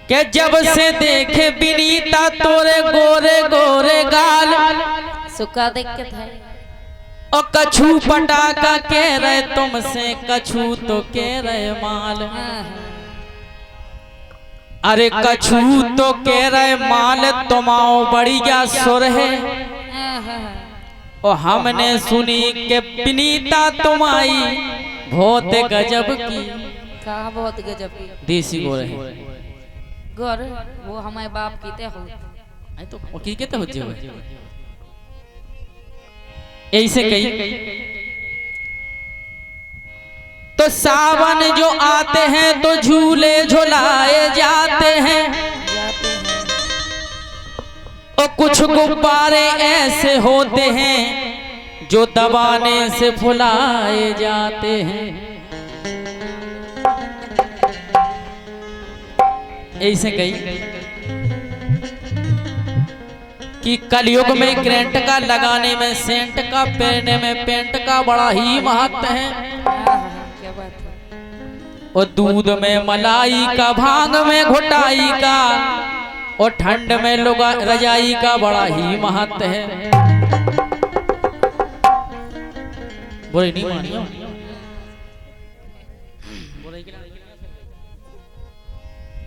के जब से देखे विनीता तोरे गोरे गोरे गाल सुखा देख के था और कछू पटाका कह रहे तुमसे कछू तो कह रहे माल। अरे कछू तो कह रहे माल तुमाओ बढ़िया सुर है और हमने सुनी के विनीता तुमाई बहुत गजब की। कहा बहुत गजब की? देसी गोर है गोर वो हमारे बाप की ते हो तो की कहते हो जे ऐसे कही तो सावन जो आते हैं तो झूले झुलाए जाते हैं और कुछ गुब्बारे ऐसे होते हैं जो दबाने से फुलाए जाते हैं। ऐसे कही कि कलयुग में करंट का लगाने में सेंट का पहनने में पेंट का बड़ा ही महत्व है। क्या बात है? और दूध में मलाई का भांग में घुटाई का और ठंड में लुगा रजाई का बड़ा ही महत्व है। बोले नहीं मानियो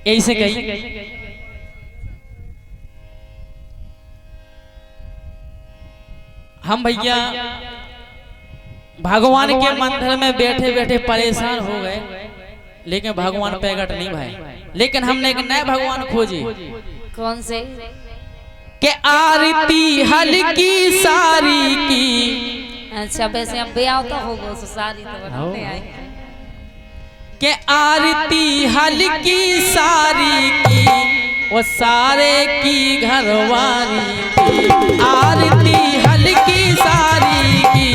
ऐसे कही हम भैया भगवान के मंदिर में बैठे बैठे परेशान हो गए लेकिन भगवान प्रकट नहीं भाई। लेकिन हमने एक नए भगवान खोजे। कौन से? के आरती हल्की सारी की। अच्छा वैसे हम ब्याह तो होगा तो सारी तो बनाते आए के आरती हल्की सारी की वो सारे की घरवारी की। आरती हल्की सारी की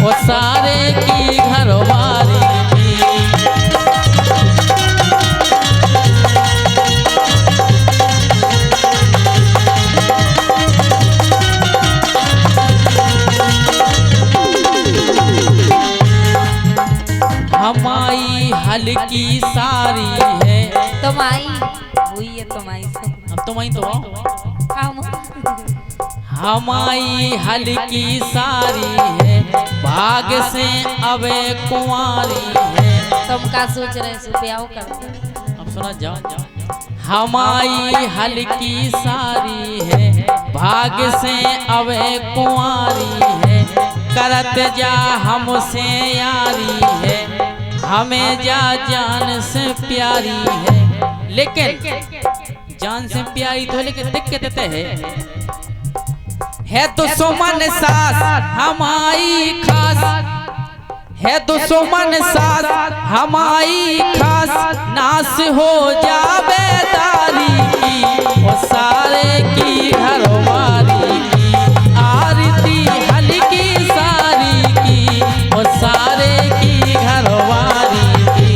वो सारे की घरवारी की। हमारी हल्की सारी है तुम्हारी हुई है तुम्हारी अब तुम्हारी तो आओ। हमारी हल्की सारी है भाग से अबे कुंवारी है। तुम का सोच रहे हो ब्याह कर? अब सुना जाओ। हमारी हल्की सारी है भाग से अबे कुंवारी है। करत जा हमसे यारी है हमें जा जान से प्यारी है। लेकिन जान से प्यारी तो लेकिन दिक्कत है दुश्मन सास हमारी खास है। दुश्मन सास हमारी खास नाश हो जावे दारी की वो सारे की घरवारी की। आरती हल्की सारी की वो सारे की घरवारी की।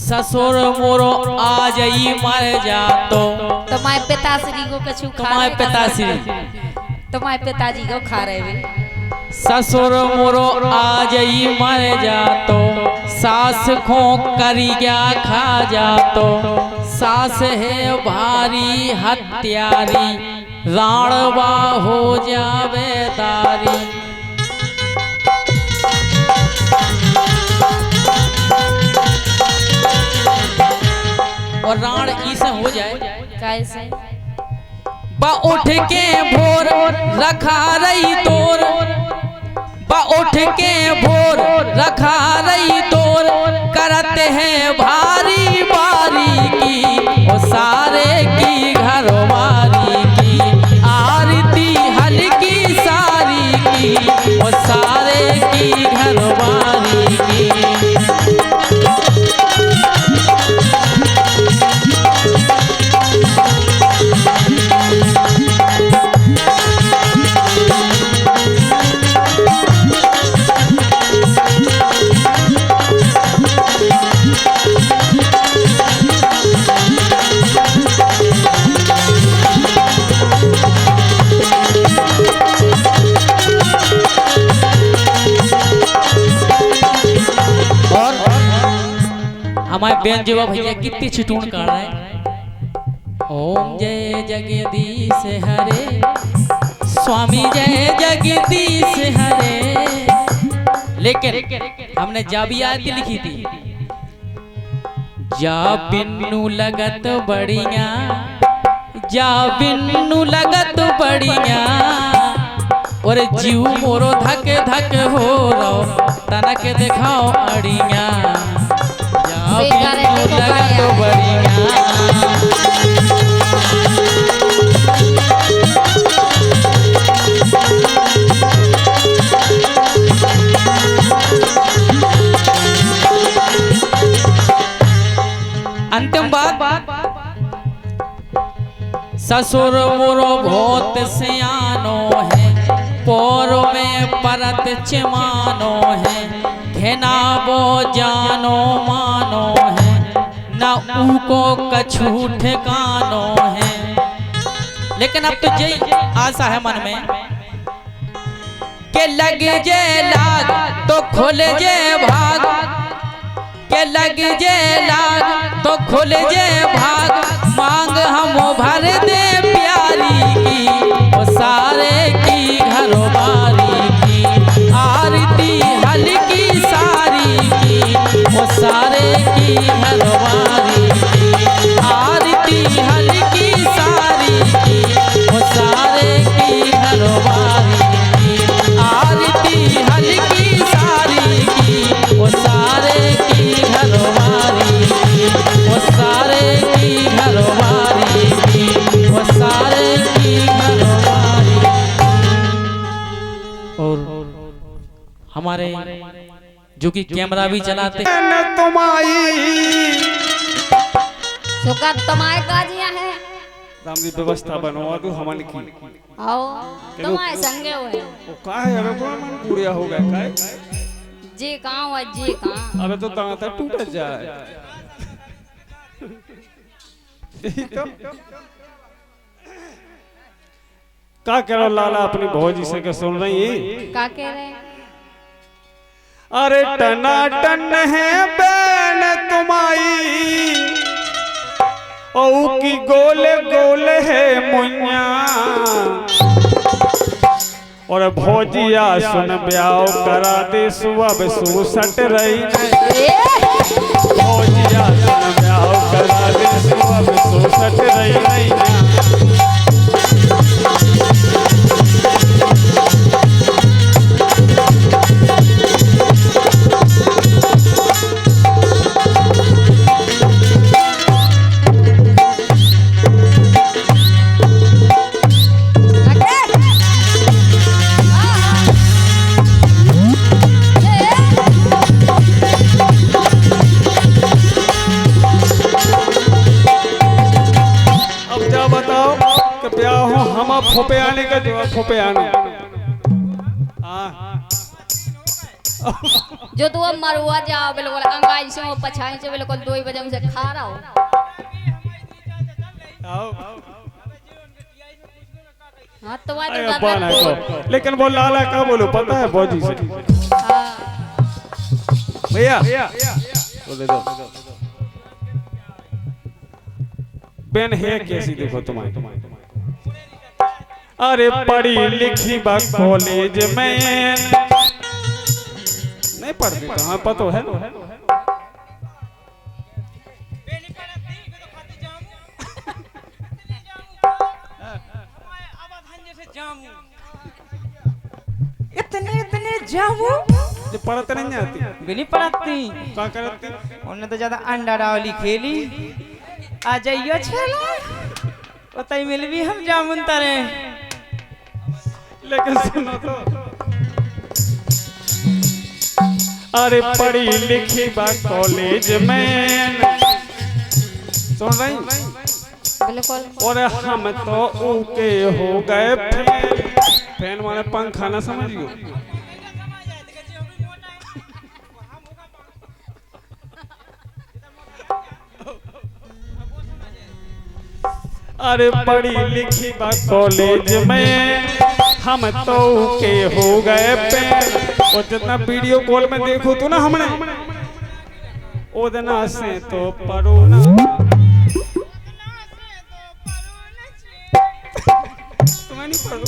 ससुर मोरो आ जाई मर जा तो तुम्हारे पिताश्री को कछु खा तुम्हारे पिताश्री तुम्हारे पिताजी को खा रहे वे। ससुर मोरो आ जाई मर जा तो सास खो करी क्या खा जा तो। सास है भारी हत्यारी राणवा हो जावे दारी। और राण ऐसे हो जाए कैसे? बा उठ के भोर रखा रही तोर। बा उठ के भोर रखा रही तोर करते हैं भारी बारी की वो सारे की घरवारी की। आरती हल्की सारी की वो सारे की घरवारी की। हमारे बेन जीवा भैया कितनी छिटून कर रहे हैं। ओम जय जगदीश हरे, स्वामी जय जगदीश हरे। लेकिन हमने जाबी आयत लिखी थी, जा बिन्नू लगत बढ़िया, जा बिन्नू लगत बढ़िया, और जीव मोरो धक धक हो रो, तनक दिखाओ अड़िया, जा बिन्नू लगत बढ़िया। अंतिम बात, ससुर मोरो बहुत सियानो है, पोरो में परत चिमानो है, घेना वो जानो मानो है, न उनको कछु ठिकानो है। लेकिन अब तो यही आशा है मन में के लग जे लाग तो खुल जे भाग, के लग जे लाग तो खुल जे भाग, मांग हम भर दे प्यारी की, वो सारे की घरवारी की, आरती हल्की सारी की, वो सारे की घरवारी की, आरती हल्की सारी की, वो सारे की घरवारी की, आरती हल्की सारी की, वो सारे की घरवारी की, वो सारे की घरवारी की, वो सारे की घरवारी। और हमारे जो कि कैमरा भी चलाते सुका तुम्हारे काजिया है, रामदी व्यवस्था बनवा दो हमन की। आओ तुम्हारे संगे हुए ओ का है अबे पूरा मन पूरा हो गया काय जी कहां हुआ जी कहां, अबे तो दांत टूट जाए। यही तो का करो लाला अपनी भौजी से के सुन रही है, का कह रहे हैं? अरे टना टन है बैन तुम्हारी, ओ की गोले गोले है मुइया, और भौजिया सुन ब्याह करा दे सुबह सुसट रही, भौजिया सुन ब्याह करा दे सुबह सुसट रही। खोपे आने का जवाब खोपे आने जो तू अब मरुआ जाओ बिल्कुल अंगाई से वो पछाई से बिल्कुल 2 बजे से खा रहा हो। हाँ तो आज लेकिन वो लाला का बोलो पता है भौजी से भैया बोले दो बेन है कैसी देखो तुम्हारी, अरे पढ़ी लिखी बा कॉलेज में नहीं पढ़ती तो हाँ पता है इतने जामू जो पढ़ते नहीं आती भी नहीं पढ़ती क्या करती उन्हें तो ज्यादा अंडा डावली खेली आ जाइयो छेला बताई मिल भी हम जामुन तारे। लेकिन सुनो तो अरे पढ़ी लिखी बा कॉलेज में सुन रही बिल्कुल और हम तो ऊके हो गए फैन माने पंखा ना समझियो। अरे पढ़ी लिखी बा कॉलेज में हम तो के हो गए पे और जितना वीडियो कॉल में देखो तो ना हमने उदना से तो परोना तुम्हें नहीं पढ़ो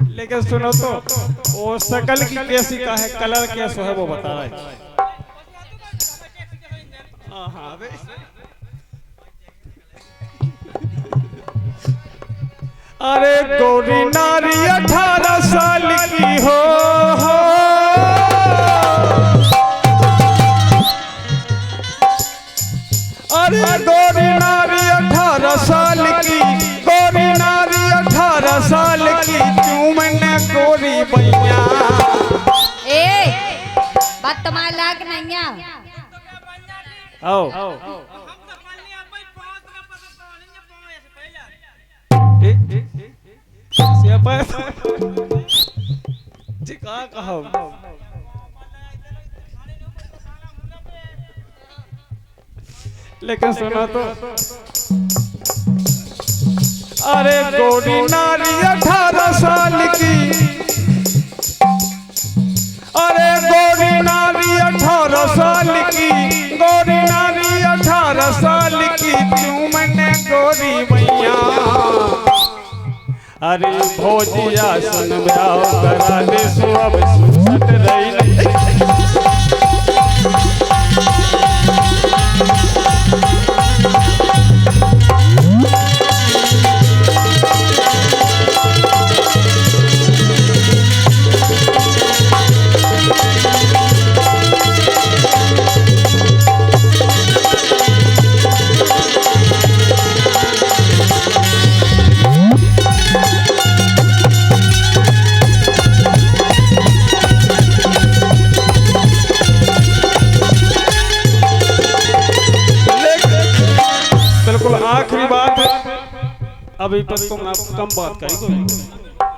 लेकिन सुनो तो वो शकल की कैसी का है, कलर कैसा है वो बता रहा है। हाँ अरे गोरी नारी 18 साल की हो अरे गोरी नारी 18 साल की, गोरी नारी 18 साल की, चूमने गोरी भैया। ए बात तुम्हारा लाग नहीं है। आओ जी कहा लेकिन सुना तो अरे गोरी नारी 18 साल की, अरे गोरी नारी 18 साल की, गोरी नारी 18 साल की, चूमने गोरी भैया। अरे भोजिया सुन ब्याह करा दे सुअब सुसट रही आखिरी बात अभी पर तुम कम बात करी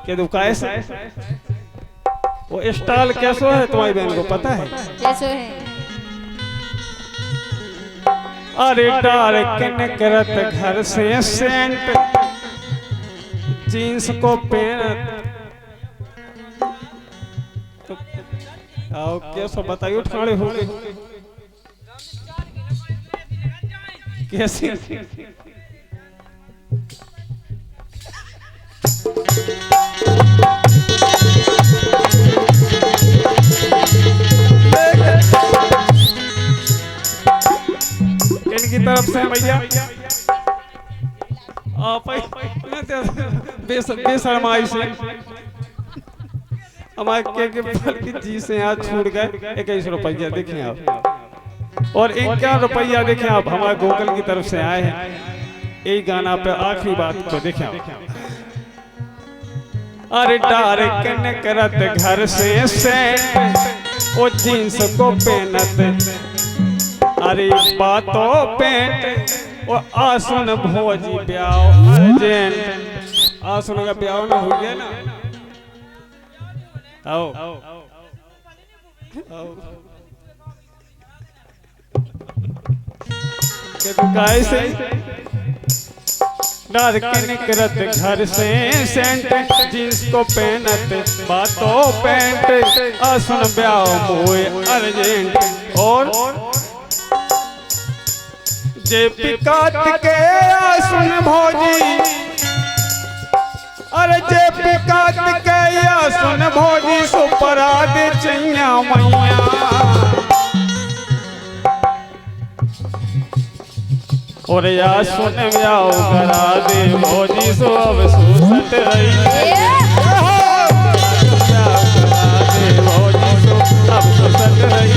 के दो कैसे वो स्टाइल कैसो है तुम्हारी बहन को पता है कैसो है। अरे डाल किन करत घर से सेंट जींस को पहन तो आओ कैसो बताइए ठाड़े हो गए कैसे इनकी तरफ से भैया आप बेशरमाई से हमारे के फल की जी से यहाँ छूट गए 21 रुपया देखिए आप, और 51 रुपया देखें आप हमारे गूगल की तरफ से आए हैं। यही गाना पे आखिरी बात को देखें आप। अरे डार कन करत घर से वो जींस को पहनत, अरे बातों पेंट वो आसुन भोजी ब्याह अर्जेंट, आसुन का ब्याह ना हो गया ना। आओ कैसे डार किन करत घर से सेंट जींस को पहनत बातों पेंट आसुन ब्याह मोए अर्जेंट, और जे पिकात के आसुन भोजी, अरे जे पिकात के आसुन भोजी सुपराद चैया मैया। और या सुन ब्याह करा दे भोजी सो अब सुसट रही भोजी सो अब सुसट रही।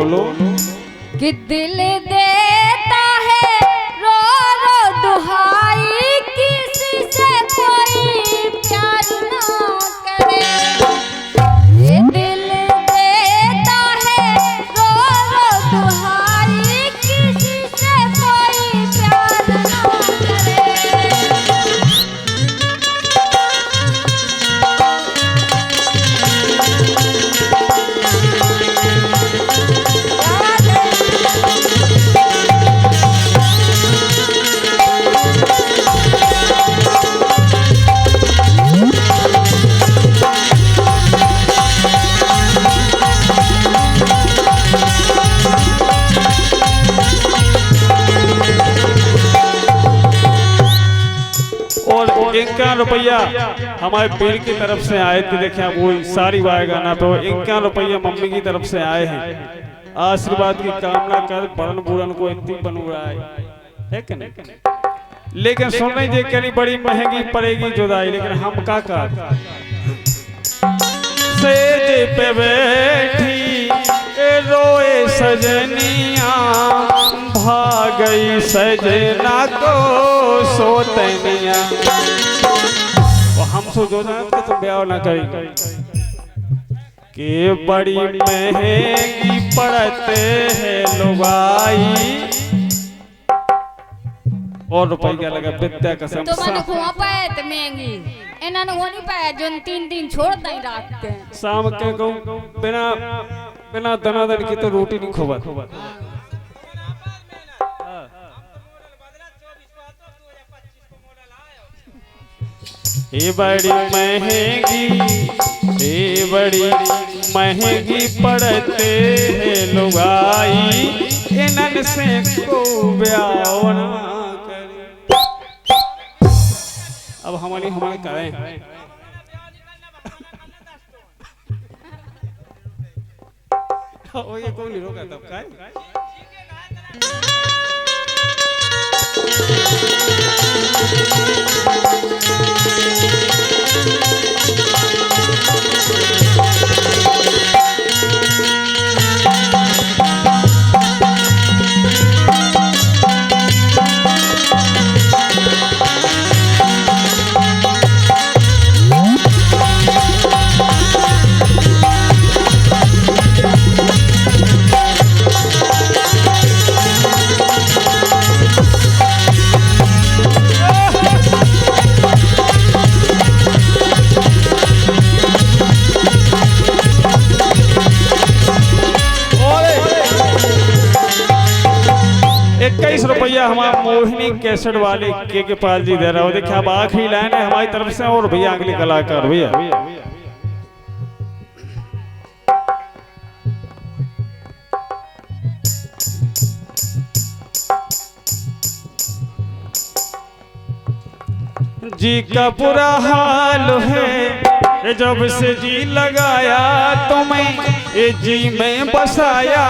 बोलो। कि दिल देता है रो रो दुहाई, किसी से कोई प्यार ना करे। ये दिल देता है रो रो दुहाई, किसी से कोई प्यार ना करे। और 51 रुपया हमारे पीर की तरफ से आए थे। देखिए वो सारी वाय गाना पे 51 रुपया मम्मी की तरफ से आए हैं। आशीर्वाद की कामना कर, बड़न बुरन को इतनी बनू रहा है कि नहीं। लेकिन सुन रही जे करी बड़ी महंगी पड़ेगी जुदाई, लेकिन हम का सेज पे बैठी रोए सजनिया, भागई सजना को सोतनिया। हम सो जो कि तुम ब्याह ना करेंगे कि बड़ी महंगी पड़ते हैं लुगाई। और रुपये क्या लगा विद्या कसम तो मैंने खुआ पाए तो महंगी इन्होंने वो नहीं पाया जो 3 दिन छोड़ नहीं रखते हैं। शाम के कहूँ बिना बिना दनादन की तो रोटी नहीं खोबा। ये बड़ी महंगी पड़ते हैं लुगाई, इनन से को ब्याह ना करे। अब हमारे करें ओ ये कौन नहीं रोका तब का रुपया हमारा मोहिनी कैसेट वाले के पाल जी दे रहा हो। देखिए अब आखिरी लाइन है हमारी तरफ से और भैया अगले कलाकार भैया। जी का बुरा हाल है जब से जी लगाया तुम्हें, ये जी में बसाया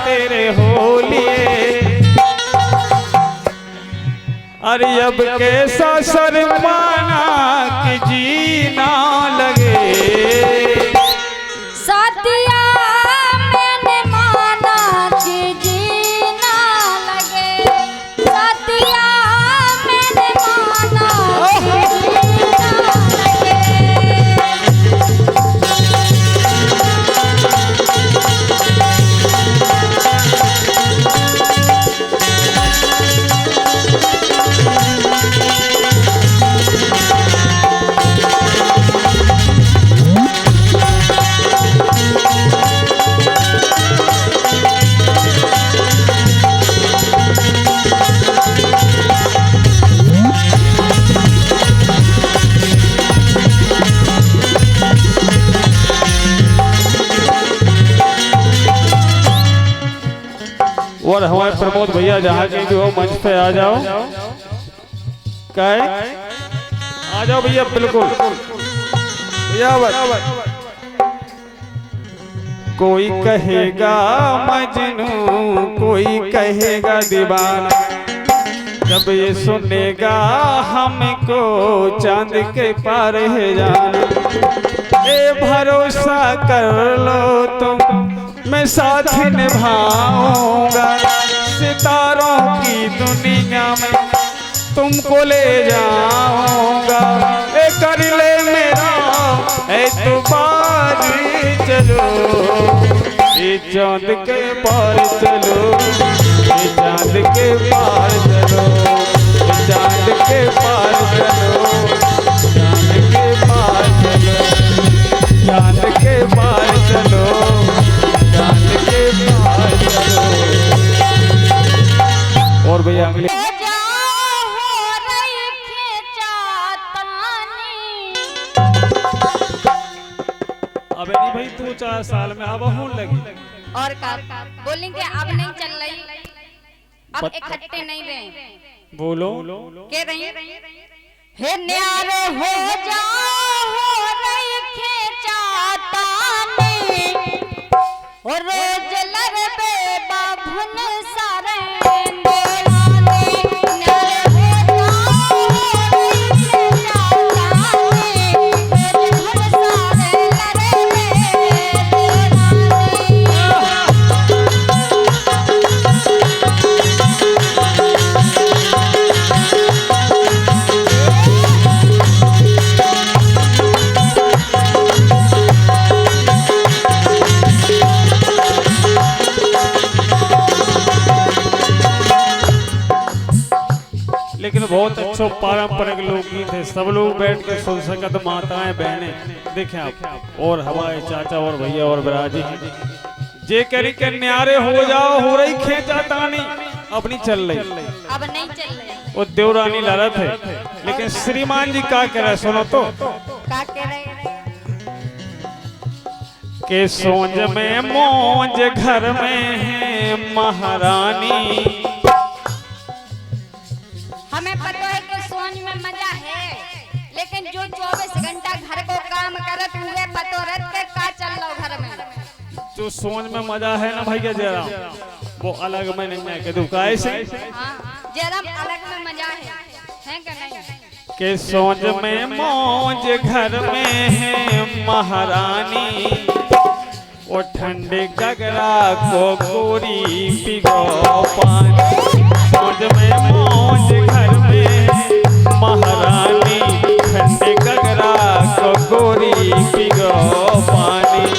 तेरे होलिए। अरे अब कैसा शर्माना कि जी ना लगे, साथिया मैंने माना कि जी ना लगे, साथिया मैंने माना कि जी ना लगे। और हमारे प्रमोद भैया जहाँ कहीं भी हो मंच पे आ जाओ। क्या आ जाओ भैया, बिल्कुल भैया। कोई कहेगा मजनू, कोई कहेगा दीवाना, जब ये सुनेगा हमको चांद के पार है जाना। ए भरोसा कर लो तुम मैं साथ निभाऊंगा, सितारों की दुनिया में तुमको ले जाऊंगा। ए कर ले मेरा एतबार, चलो ये चांद के पार चलो, ये चांद के पार चलो, ये चांद के पार चलो, चांद के पार चलो, चांद के पार चलो, चांद के पार चलो। और भैया अगले अबे नहीं भाई, तू 4 साल में अब होने लगी। और का बोलेंगे अब नहीं चल रही, अब इकट्ठे नहीं रहे। बोलो के रही हे न्यारे हो जाओ हो रही खेचातानी, और रोज लड़बे बाभन सारे न्यारे हो जाओ हो रही खेचातानी, रोज भर सारे लड़बे लेकिन बहुत अच्छा पारंपरिक लोकगीत है, सब लोग बैठ के सुन सकत, माताएं बहनें देखें आप, और हमारे चाचा और भैया और बिराजी जे करी के न्यारे हो जाओ हो रही खेचातानी, अब नहीं चल रही, अब नहीं चल रही। वो देवरानी लड़त है। लेकिन श्रीमान जी क्या कह रहे सुनो तो, का कह रहे के सोंज में मौज घर में है महारानी, हमें पता है कि सोच में मजा है, लेकिन जो 24 घंटा घर को काम करत हुए पतो रत के का चल रहा घर में। जो सोच में मजा है ना भैया जरा, वो अलग में नहीं है के दुकाए से। हाँ, जरा अलग में मजा है कि नहीं? के सोच में मौज घर में है महारानी, वो ठंडे गगरा को गोरी पिगो पानी, सोच में मौज घर में महारानी, ठंडे गगरा को गोरी पिगो पानी।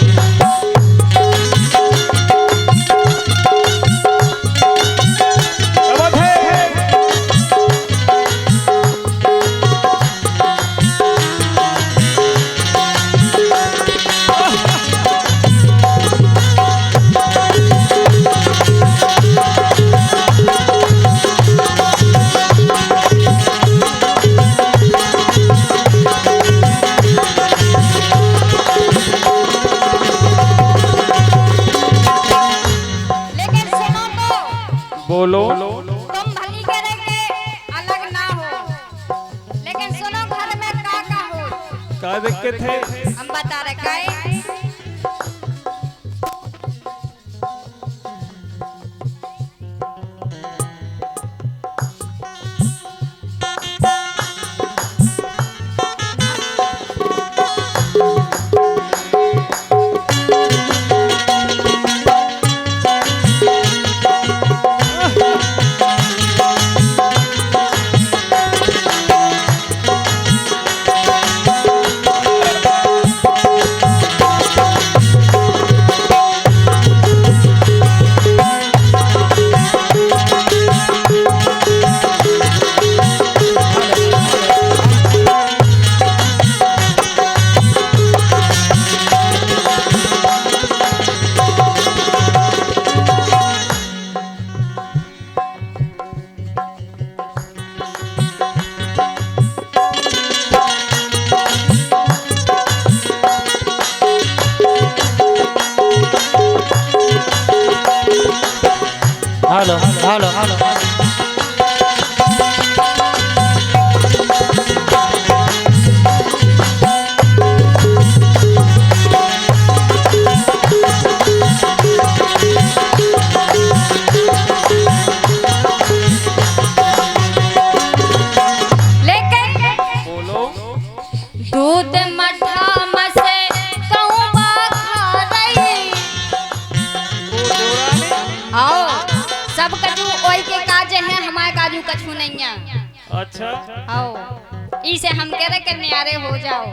बोलो तुम भली करे के अलग ना हो, लेकिन सुनो घर में का हो। क्या दिक्कत है? हम बता रहे का है? हेलो हेलो हेलो दूध मठा मसे कहूँ खा रही, कछु नहीं है। अच्छा आओ इसे हम कह रहे कि न्यारे हो जाओ।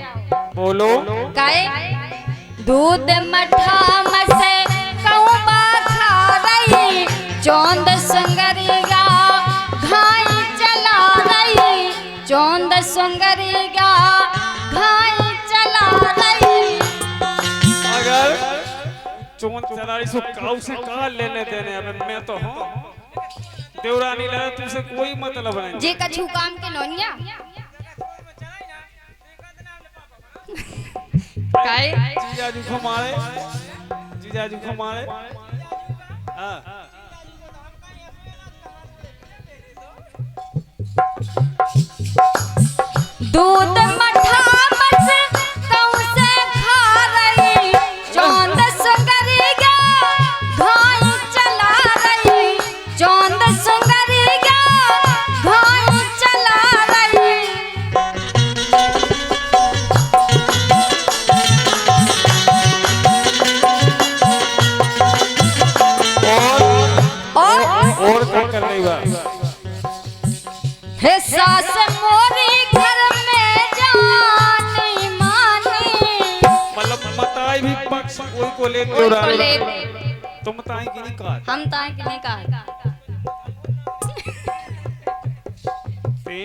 बोलो। काए दूध मठा मसे कहूँ खा रही चौंद सुंगरिया घाई चला रही चौंद सुंगरिया घाई चला रही। अगर चोन चलाई सो काऊ से का लेने देने अब मैं तो हूँ देवरानी लगा तुमसे कोई मतलब नहीं। जे कछु काम के नोनिया काए जीजाजी को मारे जीजाजी को मारे। हाँ दूध मठा मस कहूँ से खा रही चौंद सुंगरिया घाई चला रही चौंद सुंगरिया घाई चला रही। और क्या कर रही बा? हे सास मोरी घर में जानी मानी मतलब मताई भी पक्ष कोई को ले कोई को देवरानी ले तुम मताई की नहीं कहा हम ताए कि नहीं कहा ते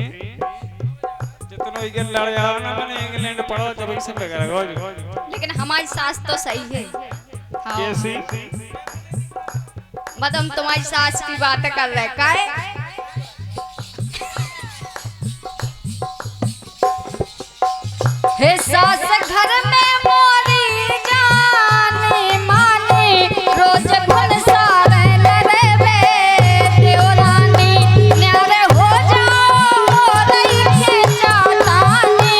जितना ही गल लड़ जाओ ना मैंने इंग्लैंड पढ़ो जब इसे लगा रहा लेकिन हमारी सास तो सही है। हाँ। कैसी मतलब हम तुम्हारी सास की बात कर रहे काहे हे सास घर में मोरी जाने माने रोज भन सारे लड़े देवरानी न्यारे हो जाओ रही के चातानी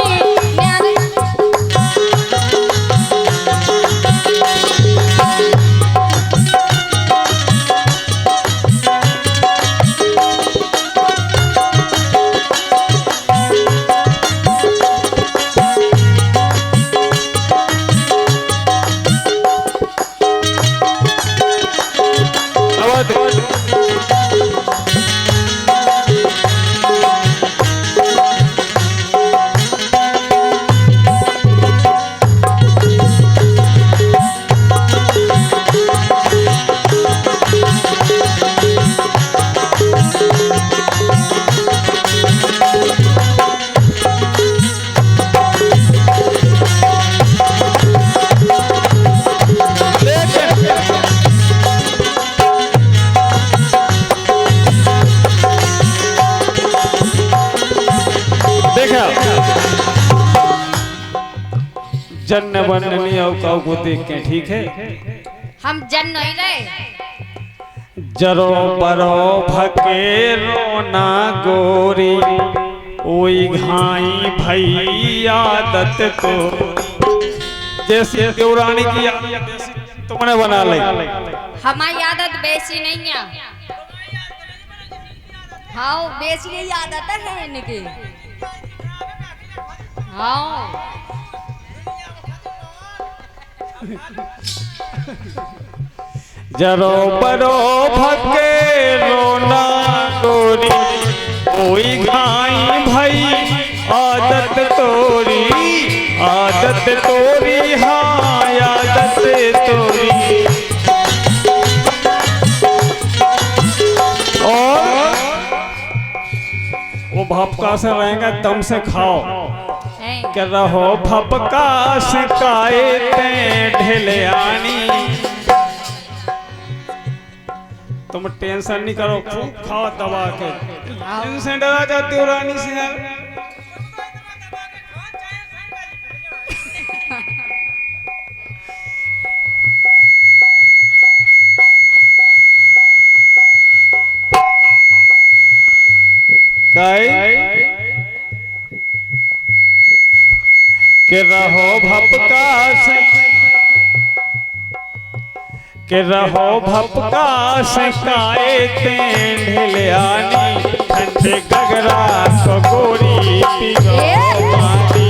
न्यारे। जन्न बननी आओ काऊ को देख के ठीक है। हम जन नहीं रहे जरो बरो भके रोना गोरी ओई घाई भई आदत तो जैसे देवरानी की आदत तुमने बना ली। हमारी आदत बेसी नहीं है। हाँ बेसी यही आदत है इनकी। हाँ जरो बरो भके रोना गोरी ओई घाई भई आदत तोरी हाँ आदत तोरी। और वो भपका से रहेगा दम से खाओ कर रहो भपका से काए ते ढेलियानी। तुम टेंशन नहीं करो खूब खाओ दबा के इनसे डरा जाती हो रानी से यार। के रहो भपका से के रहो भपका से काए ते ढेलियानी ठंडे गगरा को गोरी पियो पानी।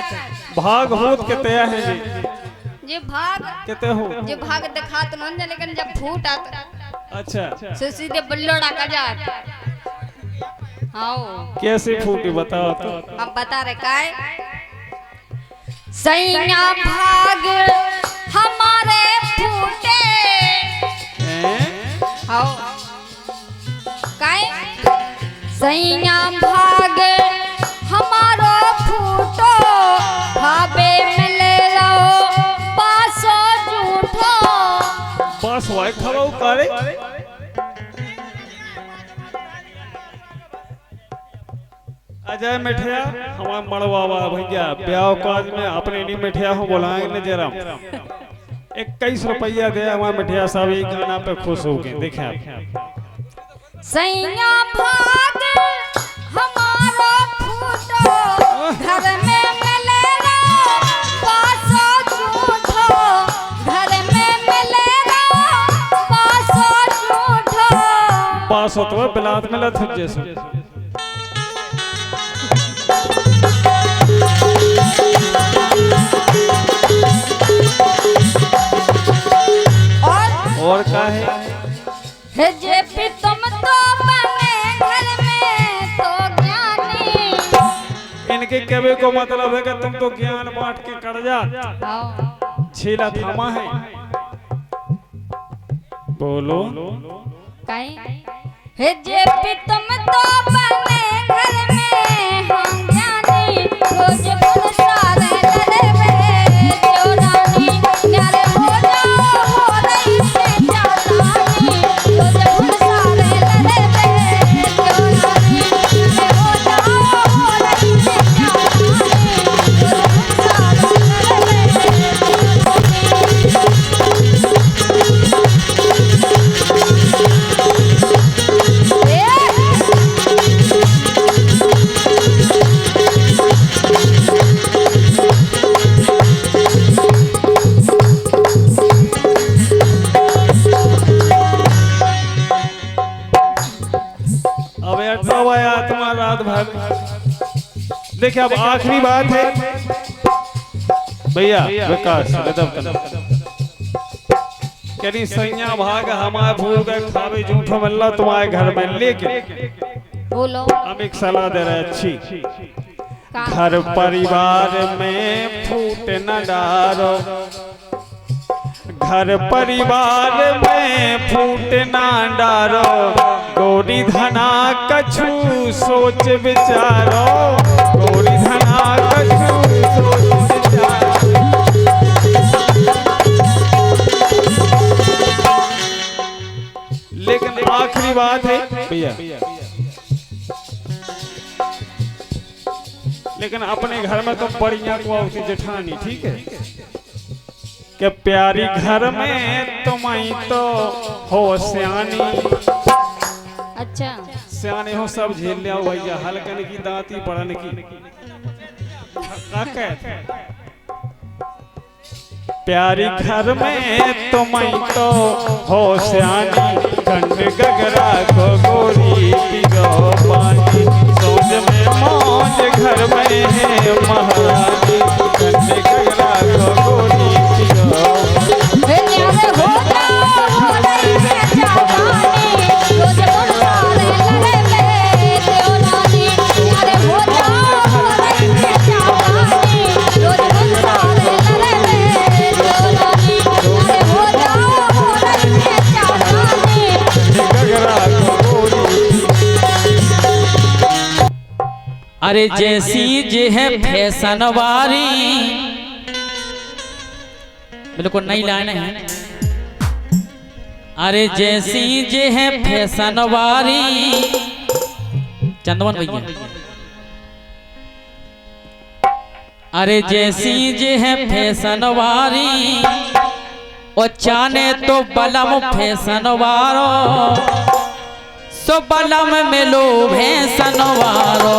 करत भाग होत के तया है जी ये भाग कहते हो। ये भाग दिखात न दे, लेकिन जब फूट आता अच्छा से सीधे बल्लोड़ा का जात। आओ कैसे फूटी बताओ तो। अब बता रहे काय सैया भाग हमारे फूटे। आओ काय सैया भाग हमारो फूटो भाबे मिले रहो पासो झूठो। बस वाई खड़ो करे अजय मिठिया हमारा मड़वावा भैया ब्याह काज में अपने नहीं मिठिया हो बोलाएंगे जरा 21 रुपया दे हमारा मिठिया साहब एक गाना पे खुश हो गए देखे आप। सैया भाग हमारो फूटो घर में मिले पासो झूठो। घर में मिले पासो झूठो। पास हो तो बिलात में लथ जैसे और का है जे भी तुम तो बने घर में तो ज्ञानी। इनके कभी को मतलब है कि तुम तो ज्ञान बांट के कर जा छीला थामा है। बोलो काई हे जे भी तुम तो बने घर में हम ज्ञानी। रोज गुलजार लड़े में जो रानी न्यारे हो जाओ हो रही से जातानी। रोज गुलजार लड़े में जो रानी न्यारे हो जाओ हो रही से जातानी। रोज गुलजार रात भर देखिए। अब आखिरी बात है भैया विकास कहीं सैया भाग हमारे भूल गए खावे झूठो मल्ला तुम्हारे घर में लेके बोलो हम एक सलाह दे रहे अच्छी। घर परिवार में फूट न डारो। घर परिवार में फूट ना डारो। गौरी धना कछु सोच विचारो। गौरी धना कछु सोच विचारो। लेकिन आखिरी बात है भैया, लेकिन अपने घर में तो बढ़िया को होती जेठानी ठीक है कि प्यारी घर में तुम्हारी तो हो सियानी। अच्छा सियाने हो सब झेल लिया भैया। हल्कन की दांती पड़न की प्यारी घर में तुम्हारी तो हो सियानी। कंड गगरा को गोरी पियो पानी। सोच में मौज घर में है महारानी। कंड गगरा को गोरी पियो अरे जैसी जे है फैशन वारी। बिल्कुल नई लाइन है। अरे जैसी जे है फैशन वारी। चंदवन भैया अरे जैसी जे है फैशन वारी। और चाने तो बलम फैशन वारो। सो बलम में लो भैंसन वारो।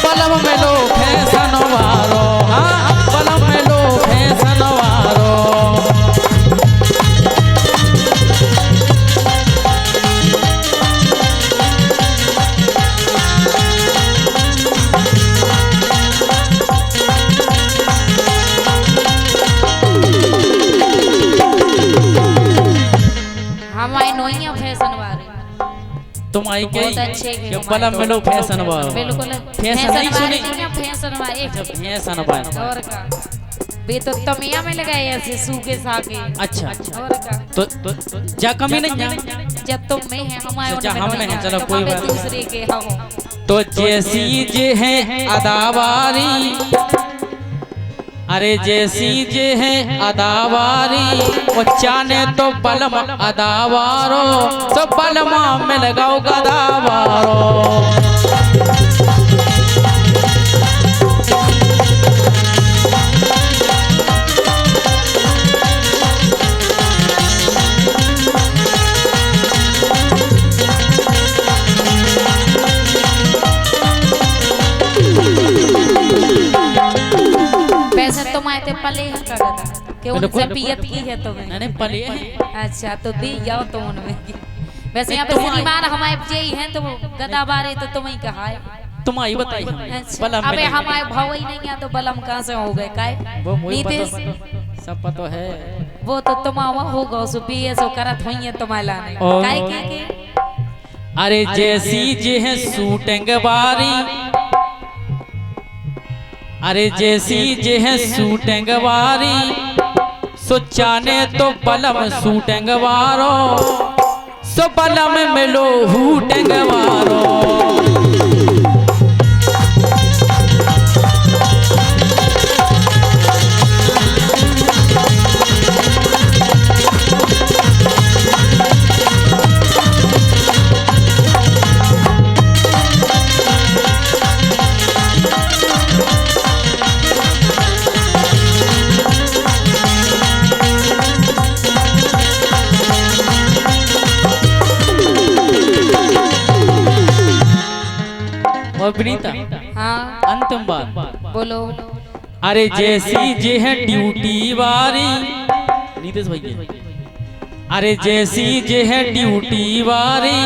बलम में लो भैंसन वारो। हाँ बलम में लो भैंसन वारो। तुम आई के बहुत अच्छे के कि हमारे बलम तो। मिलो फैशन बा बिल्कुल फैशन नहीं सुनी फैशन वाले फैशन बा और का बे तो तमिया में लगाए ऐसे सूखे साके अच्छा और का तो जा कमी नहीं जा जब तुम में है हमारे अच्छा, हम में हैं, चलो तो कोई हमें बात नहीं। दूसरे के हम तो जैसी जे है अदावारी अरे जैसी जे है अदावारी वो चाने तो बलम अदावारो तो बलमा में लगाओ गदावारो वैसे तुम आए थे पले हैं का गदा कि उनसे पियत की है तुम्हें मैंने पले हैं अच्छा तो दी जाओ तुम उनमें वैसे यहाँ पे श्रीमान हमारे जेई हैं तो गदा बारे तो तुम ही कहा है तुम आई बताई हमें अच्छा बलम अबे में हमारे भाव ही नहीं है तो बलम कहाँ से हो गए काय वो मुझे नीतीश पता सब पता है वो तो तुम होगा सो पीए सो करत हुई है तुम्हारे लाने और- काय के अरे जैसी जे है सूटेंग बारी अरे जैसी जे है सूटेंग बारी सो चाने तो बलम सूटेंग वारो सो बलम मिलो हूटेंग वारो और विनीता हाँ अंतिम बात बोलो अरे जैसी जे है ड्यूटी वारी नीतीश भैया अरे जैसी जे है ड्यूटी वारी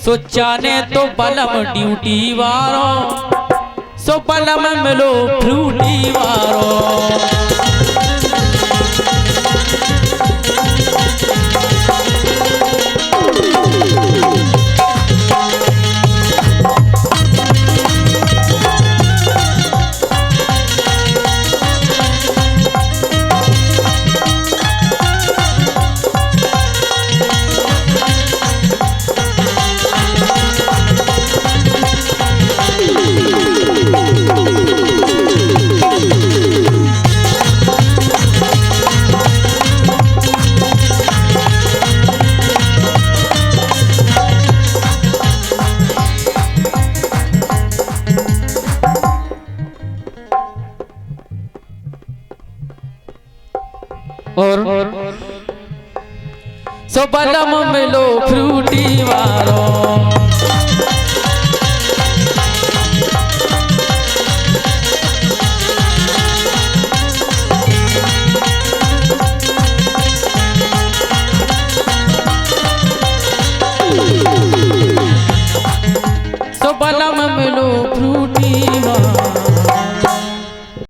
सो चाने तो बलम ड्यूटी वारो सो बलम मिलो फ्रूटी वारो और सो बलम मिलो फ्रूटी वारो सो बलम मिलो फ्रूटी